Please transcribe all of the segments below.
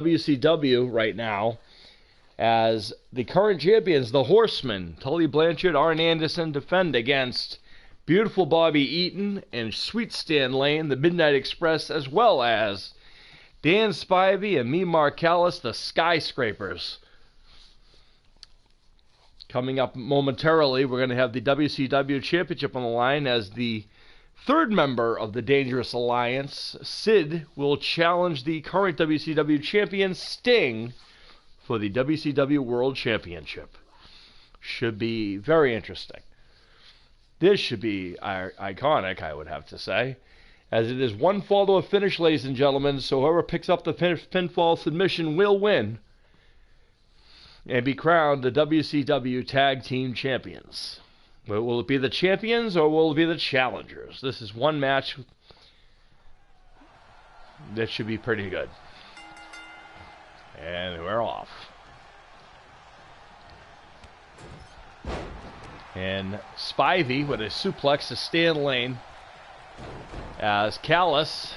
WCW right now, as the current champions, the Horsemen, Tully Blanchard, Arn Anderson, defend against Beautiful Bobby Eaton and Sweet Stan Lane, the Midnight Express, as well as Dan Spivey and me, Mark Callis, the Skyscrapers. Coming up momentarily, we're going to have the WCW Championship on the line as the third member of the Dangerous Alliance, Sid, will challenge the current WCW champion, Sting, for the WCW World Championship. Should be very interesting. This should be iconic, I would have to say, as it is one fall to a finish, ladies and gentlemen, so whoever picks up the pinfall submission will win and be crowned the WCW Tag Team Champions. Will it be the champions or will it be the challengers? This is one match that should be pretty good. And we're off. And Spivey with a suplex to Stan Lane, as Callis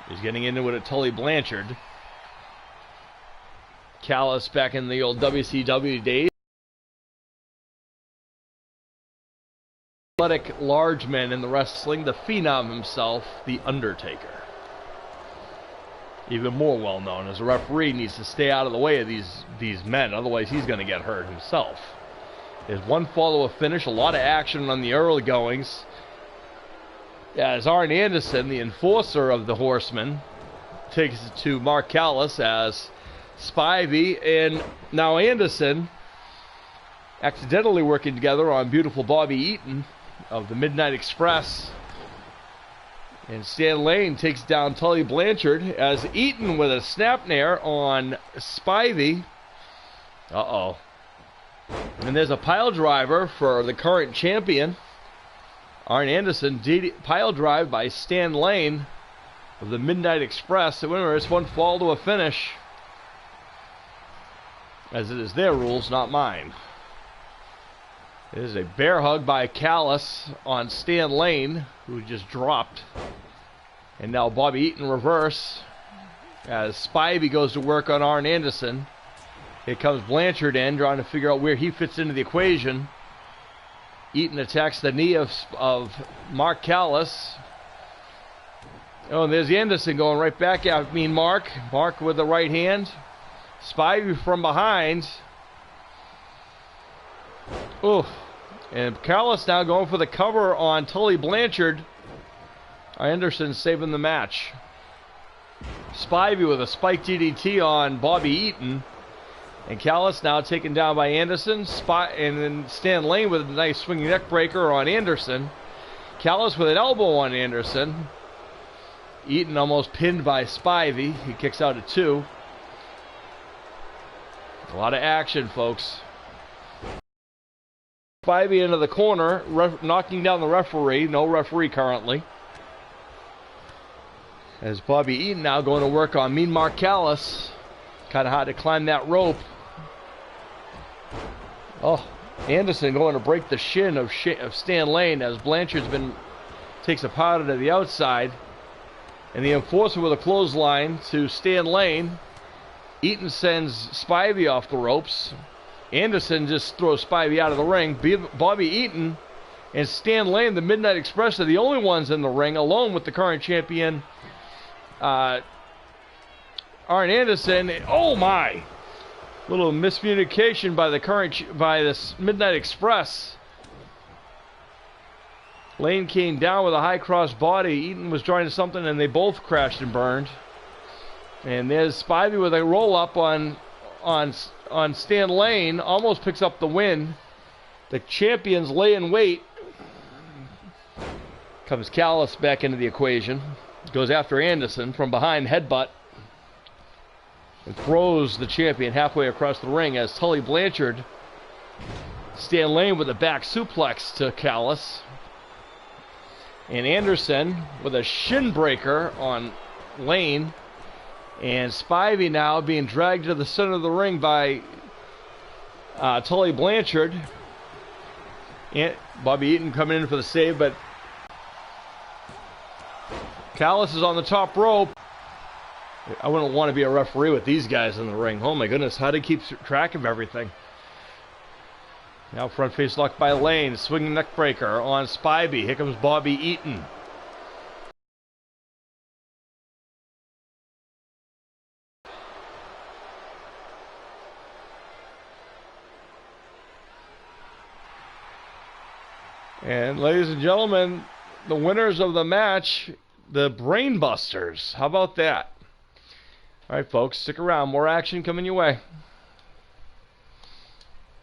is getting into it at Tully Blanchard. Callis back in the old WCW days. Athletic large men in the wrestling, the Phenom himself, The Undertaker. Even more well known as a referee, needs to stay out of the way of these men, otherwise he's going to get hurt himself. There's one fall to a finish, a lot of action on the early goings, as Arn Anderson, the enforcer of the Horsemen, takes it to Mark Callis, as Spivey and now Anderson accidentally working together on Beautiful Bobby Eaton of the Midnight Express. And Stan Lane takes down Tully Blanchard, as Eaton with a snap nair on Spivey. Uh-oh. And there's a pile driver for the current champion, Arn Anderson. Pile drive by Stan Lane of the Midnight Express. So remember, it's one fall to a finish, as it is their rules, not mine. It is a bear hug by Callis on Stan Lane, who just dropped. And now Bobby Eaton reverse, as Spivey goes to work on Arn Anderson. Here comes Blanchard in, trying to figure out where he fits into the equation. Eaton attacks the knee of Mark Callis. Oh, and there's Anderson going right back at Mark. Mark with the right hand. Spivey from behind. Oof. And Callis now going for the cover on Tully Blanchard. Anderson saving the match. Spivey with a spike DDT on Bobby Eaton. And Callis now taken down by Anderson. And then Stan Lane with a nice swinging neck breaker on Anderson. Callis with an elbow on Anderson. Eaton almost pinned by Spivey. He kicks out at 2. A lot of action, folks. Spivey into the corner, knocking down the referee. No referee currently. As Bobby Eaton now going to work on Mean Mark Callis. Kind of hard to climb that rope. Oh, Anderson going to break the shin of Stan Lane, as Blanchard's takes a powder to the outside. And the enforcer with a clothesline to Stan Lane. Eaton sends Spivey off the ropes. Anderson just throws Spivey out of the ring. Bobby Eaton and Stan Lane, the Midnight Express, are the only ones in the ring, along with the current champion, Arn Anderson. Oh my! Little miscommunication by this Midnight Express. Lane came down with a high cross body. Eaton was trying to something, and they both crashed and burned. And there's Spivey with a roll up on Stan Lane, almost picks up the win. The champions lay in wait. Comes Callis back into the equation. Goes after Anderson from behind, headbutt. And throws the champion halfway across the ring, as Tully Blanchard. Stan Lane with a back suplex to Callis. And Anderson with a shin breaker on Lane. And Spivey now being dragged to the center of the ring by Tully Blanchard. And Bobby Eaton coming in for the save, but Callis is on the top rope. I wouldn't want to be a referee with these guys in the ring. Oh my goodness, how to keep track of everything. Now front face lock by Lane, swinging neck breaker on Spivey. Here comes Bobby Eaton. And ladies and gentlemen, the winners of the match, the Brainbusters. How about that? All right, folks, stick around. More action coming your way.